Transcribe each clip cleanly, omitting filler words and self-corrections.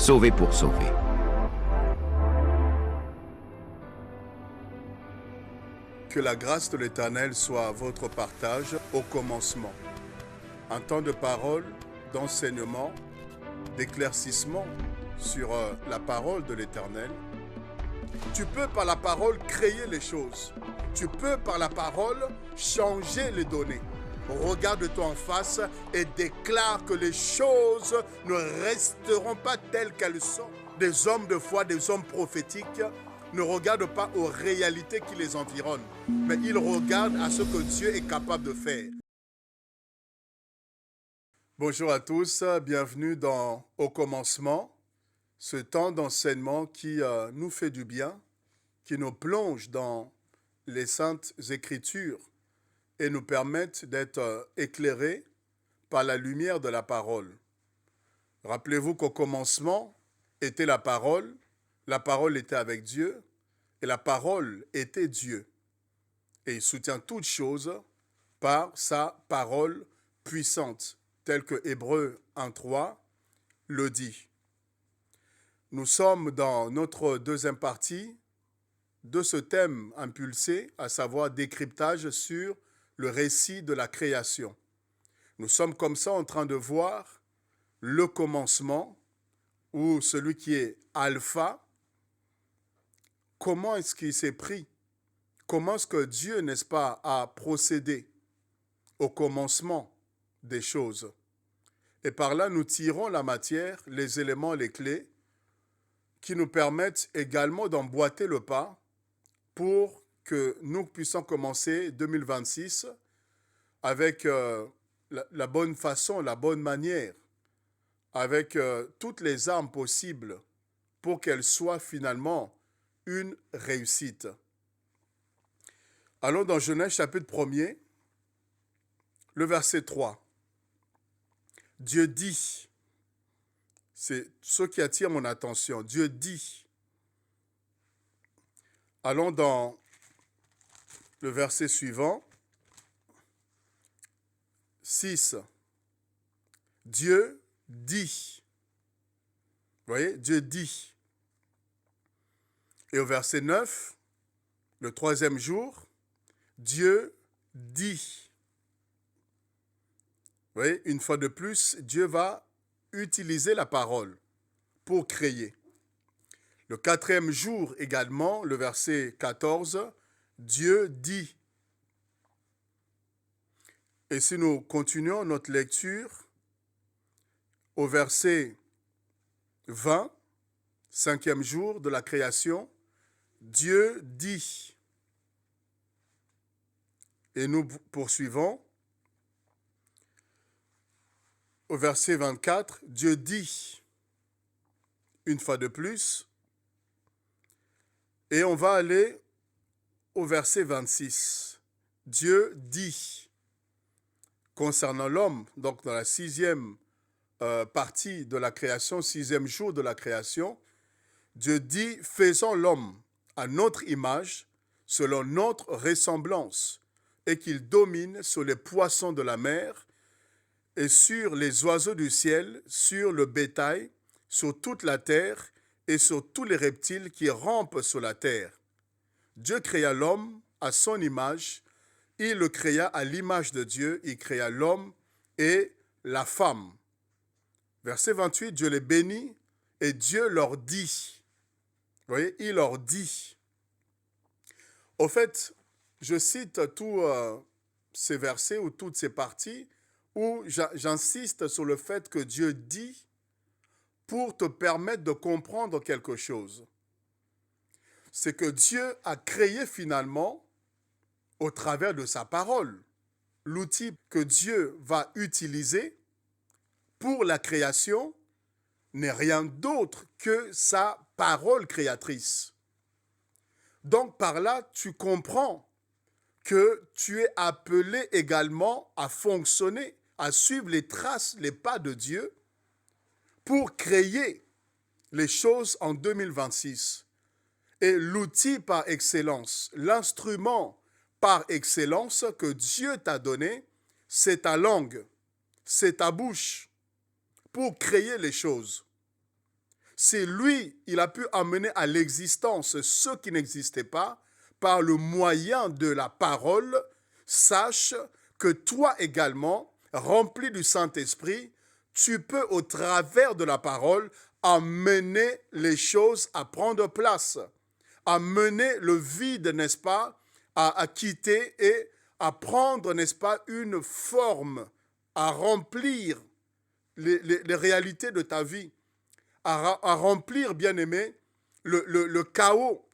sauvé pour sauver. Que la grâce de l'Éternel soit votre partage au commencement. Un temps de parole, d'enseignement, d'éclaircissement sur la parole de l'Éternel. Tu peux par la parole créer les choses. Tu peux par la parole changer les données. Regarde-toi en face et déclare que les choses ne resteront pas telles qu'elles sont. Des hommes de foi, des hommes prophétiques ne regardent pas aux réalités qui les environnent, mais ils regardent à ce que Dieu est capable de faire. Bonjour à tous, bienvenue dans Au commencement, ce temps d'enseignement qui nous fait du bien, qui nous plonge dans les Saintes Écritures et nous permettent d'être éclairés par la lumière de la parole. Rappelez-vous qu'au commencement était la parole était avec Dieu, et la parole était Dieu. Et il soutient toutes choses par sa parole puissante, telle que Hébreux 1.3 le dit. Nous sommes dans notre deuxième partie de ce thème impulsé, à savoir décryptage sur le récit de la création. Nous sommes comme ça en train de voir le commencement, ou celui qui est alpha. Comment est-ce qu'il s'est pris? Comment est-ce que Dieu, n'est-ce pas, a procédé au commencement des choses? Et par là, nous tirons la matière, les éléments, les clés, qui nous permettent également d'emboîter le pas pour que nous puissions commencer 2026 avec la bonne façon, la bonne manière, avec toutes les armes possibles pour qu'elle soit finalement une réussite. Allons dans Genèse chapitre 1er, le verset 3. Dieu dit, c'est ce qui attire mon attention, Dieu dit. Allons dans le verset suivant, 6. Dieu dit. Vous voyez, Dieu dit. Et au verset 9, le troisième jour, Dieu dit. Vous voyez, une fois de plus, Dieu va utiliser la parole pour créer. Le quatrième jour également, le verset 14, Dieu dit. Et si nous continuons notre lecture, au verset 20, cinquième jour de la création, Dieu dit. Et nous poursuivons. Au verset 24, Dieu dit. Une fois de plus. Et on va aller au verset 26. Dieu dit. Concernant l'homme, donc dans la sixième partie de la création, sixième jour de la création, Dieu dit, faisons l'homme à notre image, selon notre ressemblance, et qu'il domine sur les poissons de la mer, et sur les oiseaux du ciel, sur le bétail, sur toute la terre, et sur tous les reptiles qui rampent sur la terre. Dieu créa l'homme à son image, il le créa à l'image de Dieu, il créa l'homme et la femme. Verset 28, Dieu les bénit et Dieu leur dit. Vous voyez, il leur dit. Au fait, je cite tous ces versets ou toutes ces parties où j'insiste sur le fait que Dieu dit pour te permettre de comprendre quelque chose. C'est que Dieu a créé finalement au travers de sa parole. L'outil que Dieu va utiliser pour la création n'est rien d'autre que sa parole créatrice. Donc par là, tu comprends que tu es appelé également à fonctionner, à suivre les traces, les pas de Dieu pour créer les choses en 2026. Et l'outil par excellence, l'instrument par excellence que Dieu t'a donné, c'est ta langue, c'est ta bouche pour créer les choses. C'est lui, il a pu amener à l'existence ce qui n'existait pas par le moyen de la parole. Sache que toi également, rempli du Saint-Esprit, tu peux au travers de la parole amener les choses à prendre place, amener le vide, n'est-ce pas, à quitter et à prendre, n'est-ce pas, une forme, à remplir les réalités de ta vie, à remplir, bien-aimé, le chaos.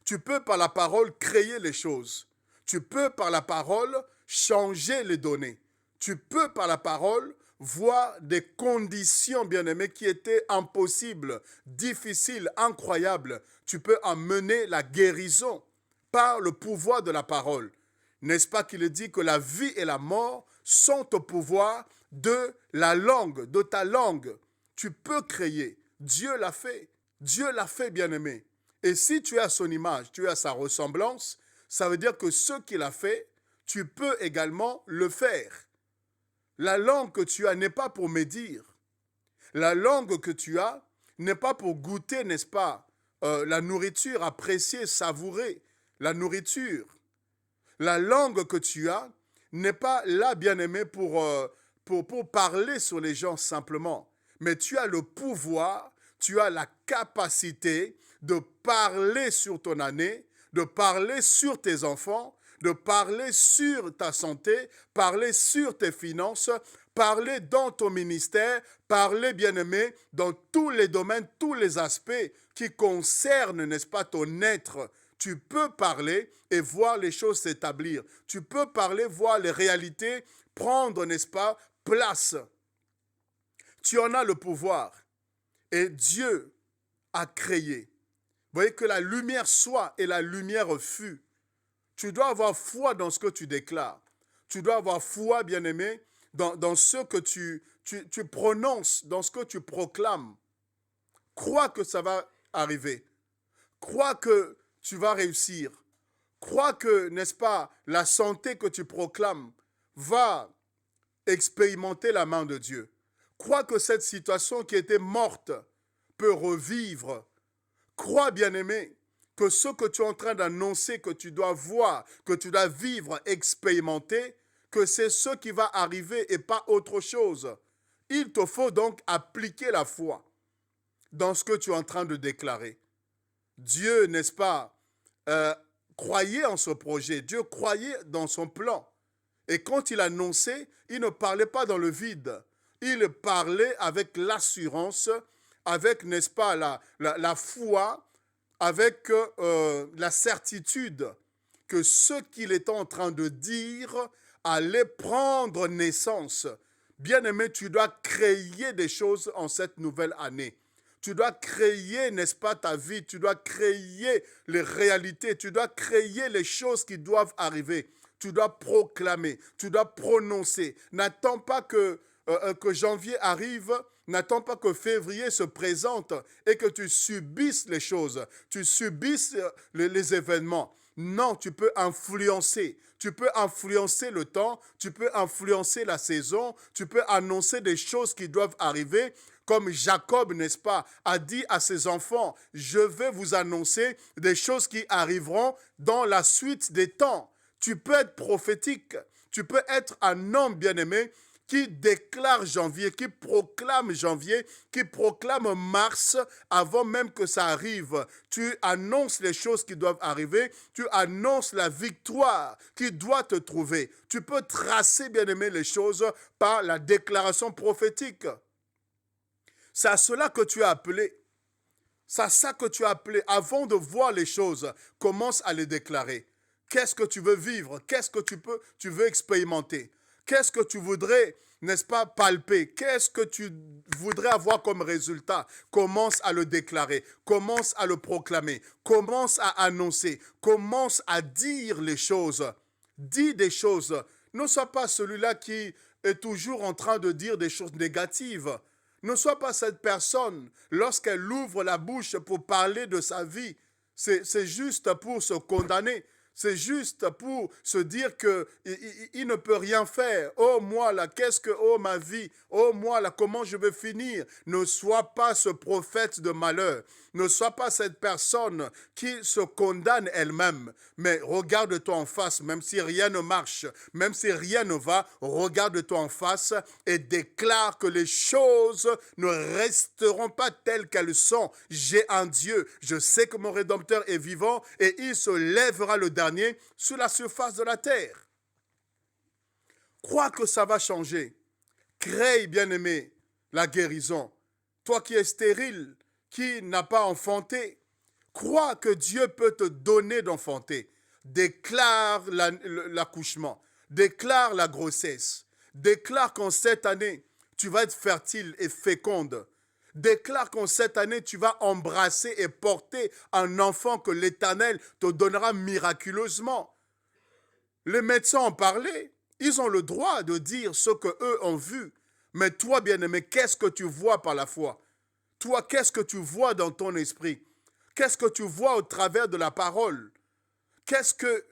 Tu peux par la parole créer les choses. Tu peux par la parole changer les données. Tu peux par la parole voir des conditions, bien-aimés, qui étaient impossibles, difficiles, incroyables. Tu peux amener la guérison par le pouvoir de la parole. N'est-ce pas qu'il est dit que la vie et la mort sont au pouvoir de la langue, de ta langue. Tu peux créer. Dieu l'a fait. Dieu l'a fait, bien-aimé. Et si tu es à son image, tu es à sa ressemblance, ça veut dire que ce qu'il a fait, tu peux également le faire. La langue que tu as n'est pas pour médire. La langue que tu as n'est pas pour goûter, n'est-ce pas, la nourriture, apprécier, savourer la nourriture. La langue que tu as n'est pas là, bien-aimé, pour parler sur les gens simplement. Mais tu as le pouvoir, tu as la capacité de parler sur ton année, de parler sur tes enfants, de parler sur ta santé, parler sur tes finances, parler dans ton ministère, parler, bien-aimé, dans tous les domaines, tous les aspects qui concernent, n'est-ce pas, ton être. Tu peux parler et voir les choses s'établir. Tu peux parler, voir les réalités prendre, n'est-ce pas, place. Tu en as le pouvoir. Et Dieu a créé. Vous voyez que la lumière soit et la lumière fut. Tu dois avoir foi dans ce que tu déclares. Tu dois avoir foi, bien-aimé, dans ce que tu prononces, dans ce que tu proclames. Crois que ça va arriver. Crois que tu vas réussir. Crois que, n'est-ce pas, la santé que tu proclames va expérimenter la main de Dieu. Crois que cette situation qui était morte peut revivre. Crois, bien-aimé, que ce que tu es en train d'annoncer, que tu dois voir, que tu dois vivre, expérimenter, que c'est ce qui va arriver et pas autre chose. Il te faut donc appliquer la foi dans ce que tu es en train de déclarer. Dieu, n'est-ce pas, croyait en ce projet. Dieu croyait dans son plan. Et quand il annonçait, il ne parlait pas dans le vide. Il parlait avec l'assurance, avec, n'est-ce pas, la foi, avec la certitude que ce qu'il était en train de dire allait prendre naissance. Bien-aimé, tu dois créer des choses en cette nouvelle année. Tu dois créer, n'est-ce pas, ta vie. Tu dois créer les réalités. Tu dois créer les choses qui doivent arriver. Tu dois proclamer. Tu dois prononcer. N'attends pas que janvier arrive. N'attends pas que février se présente et que tu subisses les choses. Tu subisses les événements. Non, tu peux influencer. Tu peux influencer le temps. Tu peux influencer la saison. Tu peux annoncer des choses qui doivent arriver. Comme Jacob, n'est-ce pas, a dit à ses enfants, je vais vous annoncer des choses qui arriveront dans la suite des temps. Tu peux être prophétique. Tu peux être un homme bien-aimé qui déclare janvier, qui proclame janvier, qui proclame mars avant même que ça arrive. Tu annonces les choses qui doivent arriver, tu annonces la victoire qui doit te trouver. Tu peux tracer, bien-aimé, les choses par la déclaration prophétique. C'est à cela que tu as appelé. C'est à ça que tu as appelé. Avant de voir les choses, commence à les déclarer. Qu'est-ce que tu veux vivre? Qu'est-ce que tu veux expérimenter? Qu'est-ce que tu voudrais, n'est-ce pas, palper? Qu'est-ce que tu voudrais avoir comme résultat? Commence à le déclarer. Commence à le proclamer. Commence à annoncer. Commence à dire les choses. Dis des choses. Ne sois pas celui-là qui est toujours en train de dire des choses négatives. Ne sois pas cette personne, lorsqu'elle ouvre la bouche pour parler de sa vie, c'est juste pour se condamner. C'est juste pour se dire qu'il ne peut rien faire. Oh moi là, oh ma vie, oh moi là, comment je vais finir? Ne sois pas ce prophète de malheur. Ne sois pas cette personne qui se condamne elle-même. Mais regarde-toi en face, même si rien ne marche, même si rien ne va, regarde-toi en face et déclare que les choses ne resteront pas telles qu'elles sont. J'ai un Dieu, je sais que mon Rédempteur est vivant et il se lèvera le dernier sur la surface de la terre. Crois que ça va changer. Crée, bien-aimé, la guérison. Toi qui es stérile, qui n'a pas enfanté, crois que Dieu peut te donner d'enfanter. Déclare l'accouchement, déclare la grossesse, déclare qu'en cette année, tu vas être fertile et féconde. Déclare qu'en cette année, tu vas embrasser et porter un enfant que l'Éternel te donnera miraculeusement. Les médecins ont parlé. Ils ont le droit de dire ce qu'eux ont vu. Mais toi, bien-aimé, qu'est-ce que tu vois par la foi? Toi, qu'est-ce que tu vois dans ton esprit? Qu'est-ce que tu vois au travers de la parole? Qu'est-ce que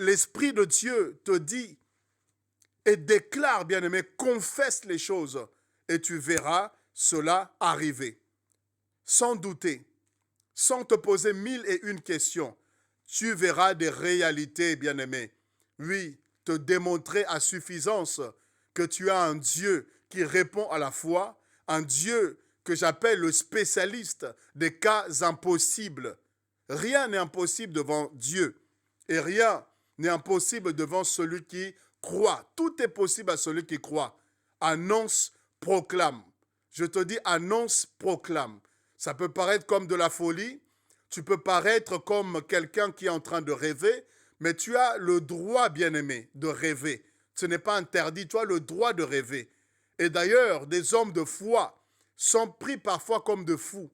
l'Esprit de Dieu te dit? Et déclare, bien-aimé, confesse les choses et tu verras cela arriver. Sans douter, sans te poser 1001 questions, tu verras des réalités, bien-aimé. Oui, te démontrer à suffisance que tu as un Dieu qui répond à la foi, un Dieu que j'appelle le spécialiste des cas impossibles. Rien n'est impossible devant Dieu et rien n'est impossible devant celui qui croit. Tout est possible à celui qui croit. Annonce, proclame. Je te dis annonce, proclame. Ça peut paraître comme de la folie, tu peux paraître comme quelqu'un qui est en train de rêver, mais tu as le droit, bien-aimé, de rêver. Ce n'est pas interdit, tu as le droit de rêver. Et d'ailleurs, des hommes de foi sont pris parfois comme de fous.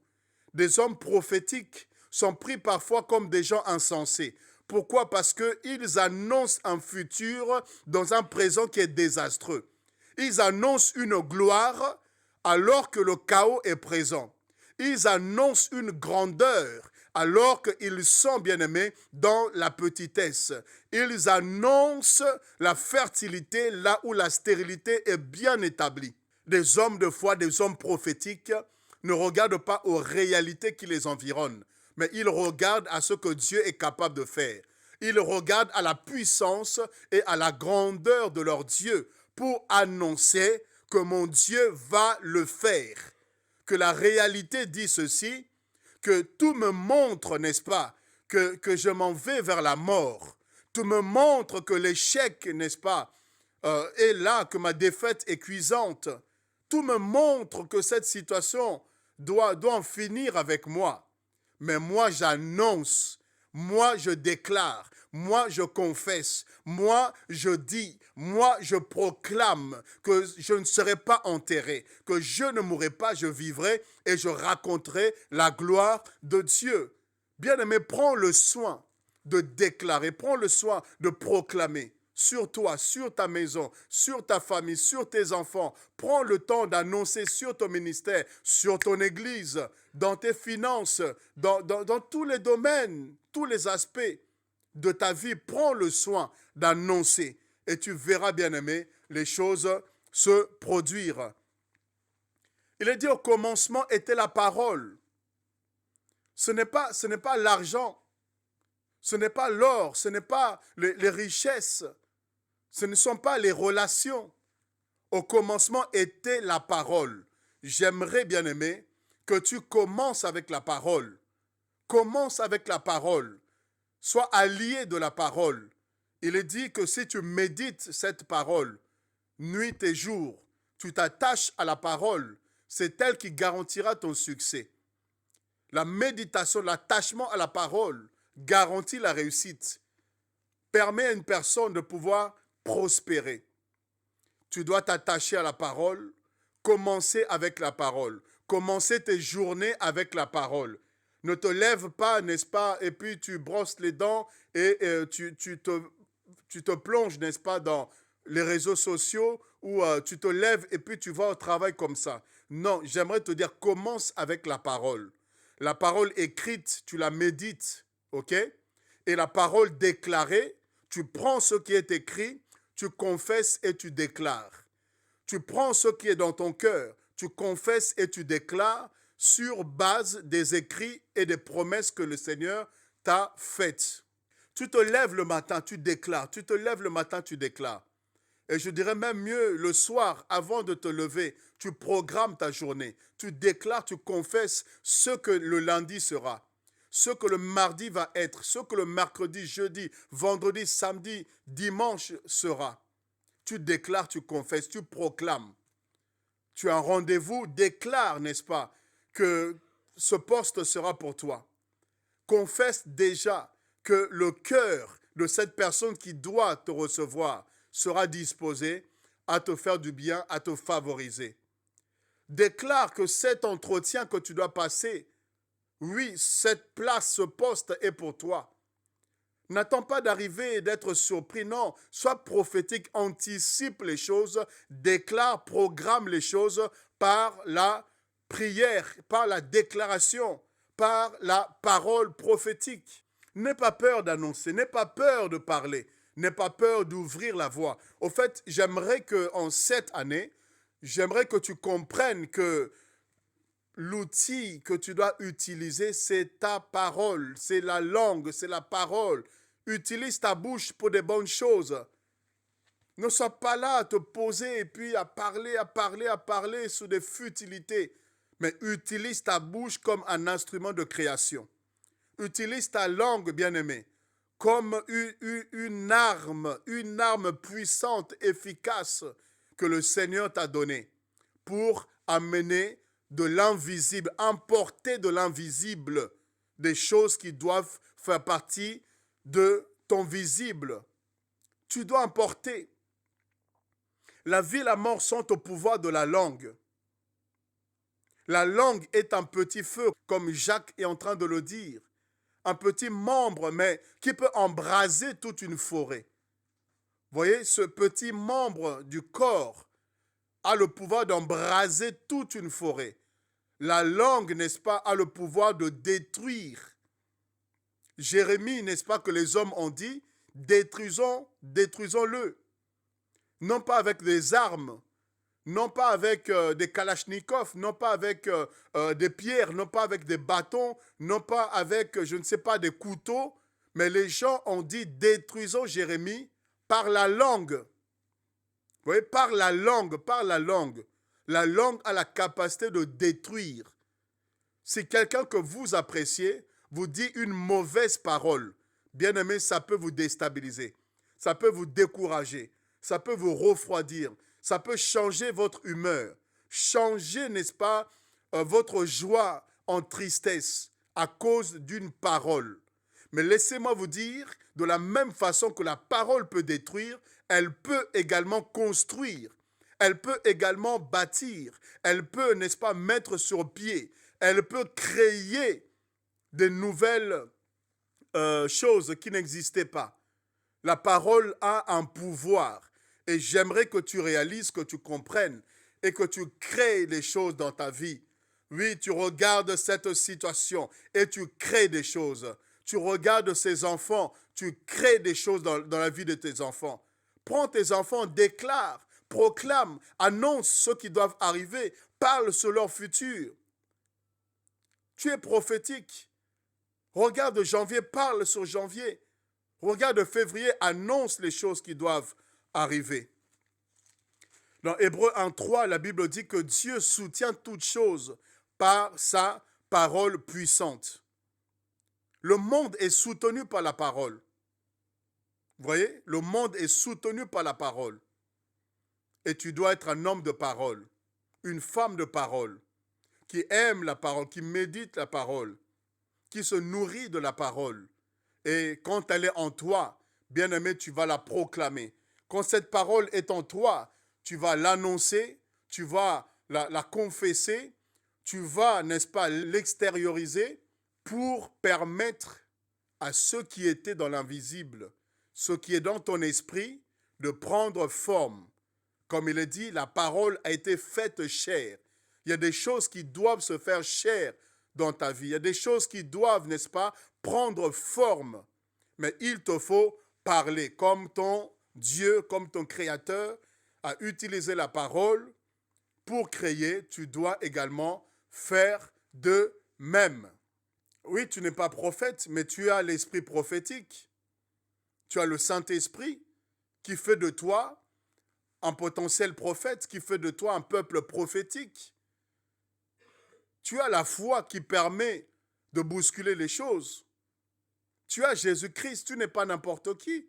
Des hommes prophétiques sont pris parfois comme des gens insensés. Pourquoi? Parce qu'ils annoncent un futur dans un présent qui est désastreux. Ils annoncent une gloire alors que le chaos est présent. Ils annoncent une grandeur alors qu'ils sont, bien-aimés, dans la petitesse. Ils annoncent la fertilité là où la stérilité est bien établie. Des hommes de foi, des hommes prophétiques ne regardent pas aux réalités qui les environnent, mais ils regardent à ce que Dieu est capable de faire. Ils regardent à la puissance et à la grandeur de leur Dieu pour annoncer que mon Dieu va le faire. Que la réalité dit ceci, que tout me montre, n'est-ce pas, que je m'en vais vers la mort. Tout me montre que l'échec, n'est-ce pas, est là, que ma défaite est cuisante. Tout me montre que cette situation doit en finir avec moi. Mais moi, j'annonce, moi, je déclare, moi, je confesse, moi, je dis, moi, je proclame que je ne serai pas enterré, que je ne mourrai pas, je vivrai et je raconterai la gloire de Dieu. Bien-aimé, prends le soin de déclarer, prends le soin de proclamer sur toi, sur ta maison, sur ta famille, sur tes enfants. Prends le temps d'annoncer sur ton ministère, sur ton église, dans tes finances, dans tous les domaines, tous les aspects de ta vie. Prends le soin d'annoncer et tu verras, bien-aimé, les choses se produire. Il est dit au commencement était la parole. Ce n'est pas l'argent, ce n'est pas l'or, ce n'est pas les richesses, ce ne sont pas les relations. Au commencement était la parole. J'aimerais, bien-aimé, que tu commences avec la parole. Commence avec la parole. Sois allié de la parole. Il est dit que si tu médites cette parole, nuit et jour, tu t'attaches à la parole, c'est elle qui garantira ton succès. La méditation, l'attachement à la parole garantit la réussite, permet à une personne de pouvoir prospérer. Tu dois t'attacher à la parole, commencer avec la parole, commencer tes journées avec la parole. Ne te lève pas, n'est-ce pas, et puis tu brosses les dents et tu te plonges, n'est-ce pas, dans les réseaux sociaux ou tu te lèves et puis tu vas au travail comme ça. Non, j'aimerais te dire, commence avec la parole. La parole écrite, tu la médites, ok? et la parole déclarée, tu prends ce qui est écrit, tu confesses et tu déclares. Tu prends ce qui est dans ton cœur, tu confesses et tu déclares sur base des écrits et des promesses que le Seigneur t'a faites. Tu te lèves le matin, tu déclares. Tu te lèves le matin, tu déclares. Et je dirais même mieux, le soir, avant de te lever, tu programmes ta journée. Tu déclares, tu confesses ce que le lundi sera, ce que le mardi va être, ce que le mercredi, jeudi, vendredi, samedi, dimanche sera. Tu déclares, tu confesses, tu proclames. Tu as un rendez-vous, déclare, n'est-ce pas, que ce poste sera pour toi. Confesse déjà que le cœur de cette personne qui doit te recevoir sera disposé à te faire du bien, à te favoriser. Déclare que cet entretien que tu dois passer, oui, cette place, ce poste est pour toi. N'attends pas d'arriver et d'être surpris, non. Sois prophétique, anticipe les choses, déclare, programme les choses par la prière, par la déclaration, par la parole prophétique. N'aie pas peur d'annoncer, n'aie pas peur de parler, n'aie pas peur d'ouvrir la voie. Au fait, j'aimerais qu'en cette année, j'aimerais que tu comprennes que l'outil que tu dois utiliser, c'est ta parole, c'est la langue, c'est la parole. Utilise ta bouche pour des bonnes choses. Ne sois pas là à te poser et puis à parler sur des futilités. Mais utilise ta bouche comme un instrument de création. Utilise ta langue, bien-aimé, comme une arme puissante, efficace que le Seigneur t'a donnée pour amener de l'invisible, emporter de l'invisible, des choses qui doivent faire partie de ton visible. Tu dois emporter. La vie et la mort sont au pouvoir de la langue. La langue est un petit feu, comme Jacques est en train de le dire. Un petit membre, mais qui peut embraser toute une forêt. Vous voyez, ce petit membre du corps a le pouvoir d'embraser toute une forêt. La langue, n'est-ce pas, a le pouvoir de détruire. Jérémie, n'est-ce pas, que les hommes ont dit, détruisons-le. Non pas avec des armes, non pas avec des kalachnikovs, non pas avec des pierres, non pas avec des bâtons, non pas avec, je ne sais pas, des couteaux, mais les gens ont dit, détruisons Jérémie par la langue. Vous voyez, par la langue, par la langue. La langue a la capacité de détruire. Si quelqu'un que vous appréciez vous dit une mauvaise parole, bien aimé, ça peut vous déstabiliser. Ça peut vous décourager. Ça peut vous refroidir. Ça peut changer votre humeur. Changer, n'est-ce pas, votre joie en tristesse à cause d'une parole. Mais laissez-moi vous dire, de la même façon que la parole peut détruire, elle peut également construire. Elle peut également bâtir. Elle peut, n'est-ce pas, mettre sur pied. Elle peut créer de nouvelles choses qui n'existaient pas. La parole a un pouvoir. Et j'aimerais que tu réalises, que tu comprennes et que tu crées des choses dans ta vie. Oui, tu regardes cette situation et tu crées des choses. Tu regardes ces enfants, tu crées des choses dans la vie de tes enfants. Prends tes enfants, déclare, proclame, annonce ce qui doivent arriver, parle sur leur futur. Tu es prophétique. Regarde janvier, parle sur janvier. Regarde février, annonce les choses qui doivent arriver. Dans Hébreux 1.3, la Bible dit que Dieu soutient toutes choses par sa parole puissante. Le monde est soutenu par la parole. Vous voyez, le monde est soutenu par la parole. Et tu dois être un homme de parole, une femme de parole, qui aime la parole, qui médite la parole, qui se nourrit de la parole. Et quand elle est en toi, bien-aimé, tu vas la proclamer. Quand cette parole est en toi, tu vas l'annoncer, tu vas la confesser, tu vas, n'est-ce pas, l'extérioriser pour permettre à ceux qui étaient dans l'invisible, ce qui est dans ton esprit, de prendre forme. Comme il est dit, la parole a été faite chair. Il y a des choses qui doivent se faire chair dans ta vie. Il y a des choses qui doivent, n'est-ce pas, prendre forme. mais il te faut parler comme ton Dieu, comme ton Créateur a utilisé la parole pour créer, tu dois également faire de même. Oui, tu n'es pas prophète, mais tu as l'esprit prophétique. Tu as le Saint-Esprit qui fait de toi un potentiel prophète, qui fait de toi un peuple prophétique. Tu as la foi qui permet de bousculer les choses. Tu as Jésus-Christ, tu n'es pas n'importe qui.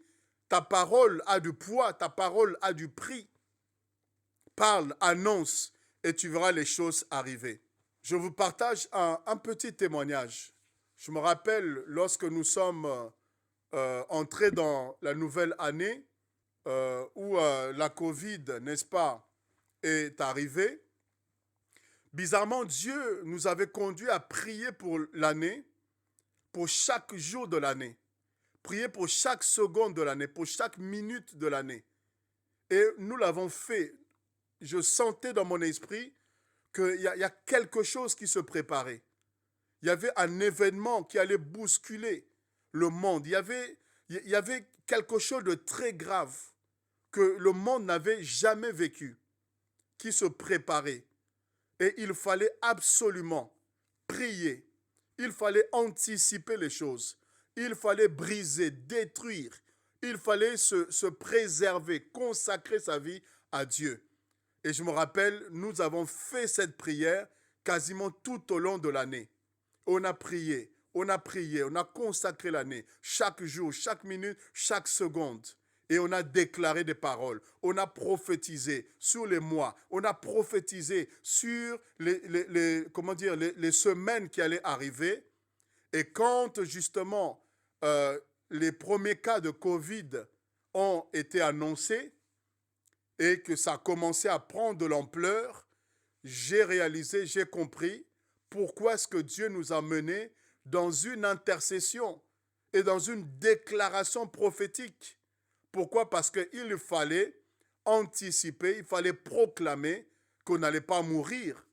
Ta parole a du poids, ta parole a du prix. Parle, annonce, et tu verras les choses arriver. Je vous partage un petit témoignage. Je me rappelle lorsque nous sommes entrés dans la nouvelle année, où la Covid, n'est-ce pas, est arrivée. Bizarrement, Dieu nous avait conduits à prier pour l'année, pour chaque jour de l'année. Prier pour chaque seconde de l'année, pour chaque minute de l'année. Et nous l'avons fait. Je sentais dans mon esprit qu'il y a quelque chose qui se préparait. Il y avait un événement qui allait bousculer le monde. Il y avait quelque chose de très grave que le monde n'avait jamais vécu, qui se préparait. Et il fallait absolument prier. Il fallait anticiper les choses. Il fallait briser, détruire. Il fallait se préserver, consacrer sa vie à Dieu. Et je me rappelle, nous avons fait cette prière quasiment tout au long de l'année. On a prié, on a consacré l'année, chaque jour, chaque minute, chaque seconde. Et on a déclaré des paroles, on a prophétisé sur les mois, on a prophétisé sur les semaines qui allaient arriver. Et quand justement les premiers cas de Covid ont été annoncés et que ça a commencé à prendre de l'ampleur, j'ai réalisé, j'ai compris pourquoi est-ce que Dieu nous a menés dans une intercession et dans une déclaration prophétique. Pourquoi? Parce qu'il fallait anticiper, il fallait proclamer qu'on n'allait pas mourir.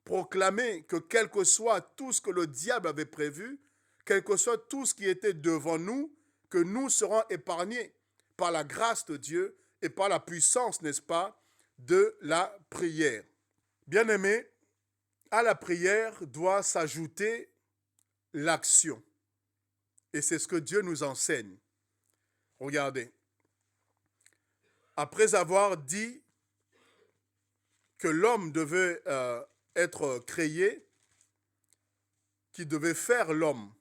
Proclamer que quel que soit tout ce que le diable avait prévu, quel que soit tout ce qui était devant nous, que nous serons épargnés par la grâce de Dieu et par la puissance, n'est-ce pas, de la prière. Bien-aimés, à la prière doit s'ajouter l'action. Et c'est ce que Dieu nous enseigne. Regardez. Après avoir dit que l'homme devait être créé, qu'il devait faire l'homme,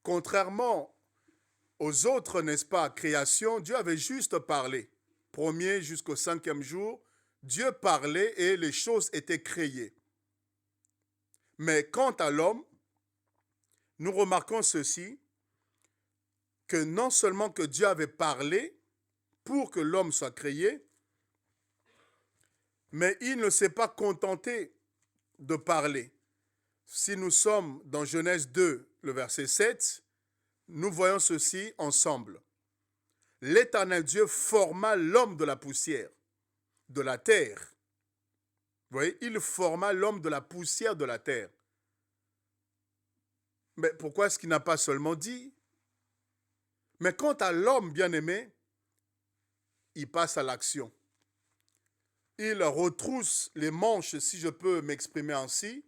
contrairement aux autres, n'est-ce pas, créations, Dieu avait juste parlé. Premier jusqu'au 5e jour, Dieu parlait et les choses étaient créées. Mais quant à l'homme, nous remarquons ceci, que non seulement que Dieu avait parlé pour que l'homme soit créé, mais il ne s'est pas contenté de parler. Si nous sommes dans Genèse 2, le verset 7, nous voyons ceci ensemble. L'Éternel Dieu forma l'homme de la poussière, de la terre. Vous voyez, il forma l'homme de la poussière de la terre. Mais pourquoi est-ce qu'il n'a pas seulement dit? Mais quant à l'homme bien-aimé, il passe à l'action. Il retrousse les manches, si je peux m'exprimer ainsi.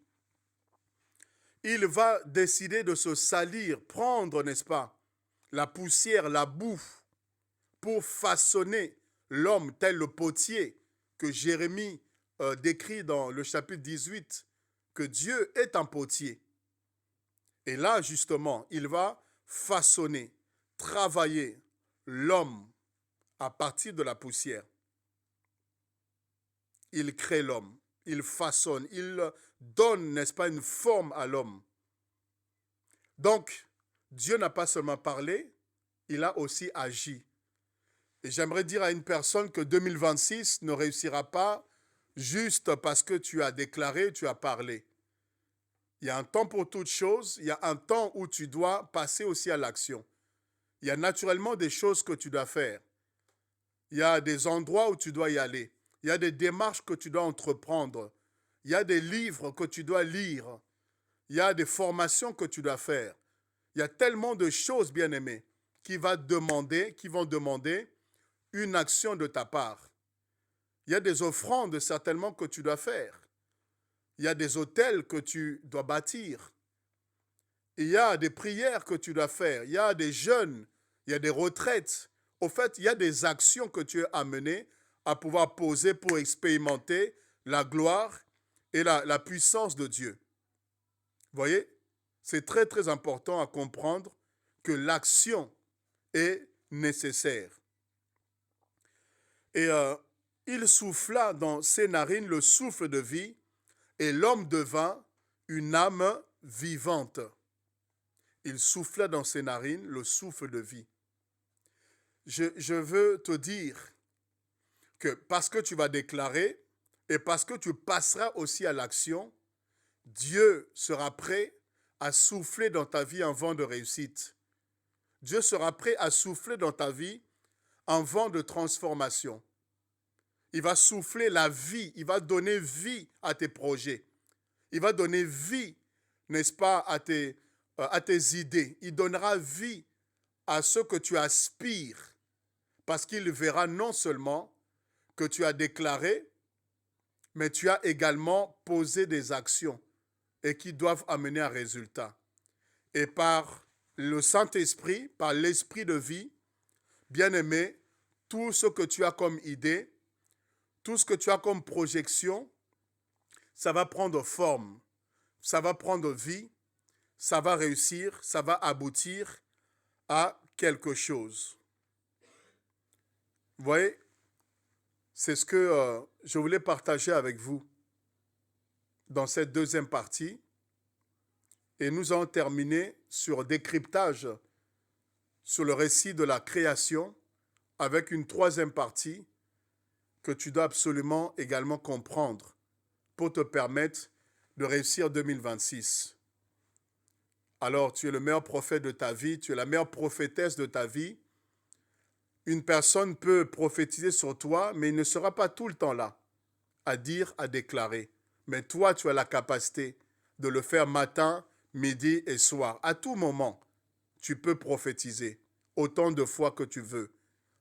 Il va décider de se salir, prendre, n'est-ce pas, la poussière, la boue, pour façonner l'homme tel le potier que Jérémie décrit dans le chapitre 18, que Dieu est un potier. Et là, justement, il va façonner, travailler l'homme à partir de la poussière. Il crée l'homme, il façonne, il donne, n'est-ce pas, une forme à l'homme. Donc, Dieu n'a pas seulement parlé, il a aussi agi. Et j'aimerais dire à une personne que 2026 ne réussira pas juste parce que tu as déclaré, tu as parlé. Il y a un temps pour toutes choses, il y a un temps où tu dois passer aussi à l'action. Il y a naturellement des choses que tu dois faire. Il y a des endroits où tu dois y aller. Il y a des démarches que tu dois entreprendre. Il y a des livres que tu dois lire. Il y a des formations que tu dois faire. Il y a tellement de choses, bien-aimés, qui vont demander une action de ta part. Il y a des offrandes certainement que tu dois faire. Il y a des hôtels que tu dois bâtir. Il y a des prières que tu dois faire. Il y a des jeûnes. Il y a des retraites. Au fait, il y a des actions que tu es amené à pouvoir poser pour expérimenter la gloire et la puissance de Dieu. Vous voyez, c'est très très important à comprendre que l'action est nécessaire. Et il souffla dans ses narines le souffle de vie, et l'homme devint une âme vivante. Il souffla dans ses narines le souffle de vie. Je veux te dire que parce que tu vas déclarer et parce que tu passeras aussi à l'action, Dieu sera prêt à souffler dans ta vie un vent de réussite. Dieu sera prêt à souffler dans ta vie un vent de transformation. Il va souffler la vie, il va donner vie à tes projets. Il va donner vie, n'est-ce pas, à tes idées. Il donnera vie à ce que tu aspires, parce qu'il verra non seulement que tu as déclaré, mais tu as également posé des actions et qui doivent amener un résultat. Et par le Saint-Esprit, par l'Esprit de vie, bien-aimé, tout ce que tu as comme idée, tout ce que tu as comme projection, ça va prendre forme, ça va prendre vie, ça va réussir, ça va aboutir à quelque chose. Vous voyez, c'est ce que je voulais partager avec vous dans cette deuxième partie. Et nous allons terminer sur décryptage sur le récit de la création avec une troisième partie que tu dois absolument également comprendre pour te permettre de réussir 2026. Alors, tu es le meilleur prophète de ta vie, tu es la meilleure prophétesse de ta vie. Une personne peut prophétiser sur toi, mais il ne sera pas tout le temps là à dire, à déclarer. Mais toi, tu as la capacité de le faire matin, midi et soir. À tout moment, tu peux prophétiser autant de fois que tu veux.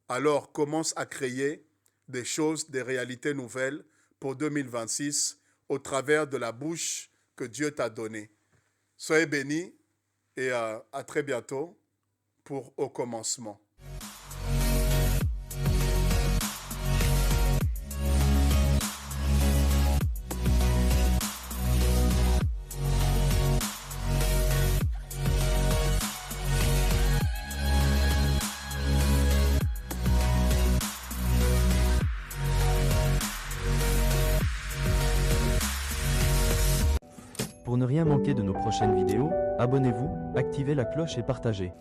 Alors, commence à créer des choses, des réalités nouvelles pour 2026 au travers de la bouche que Dieu t'a donnée. Soyez bénis et à très bientôt pour Au commencement. Pour ne rien manquer de nos prochaines vidéos, abonnez-vous, activez la cloche et partagez.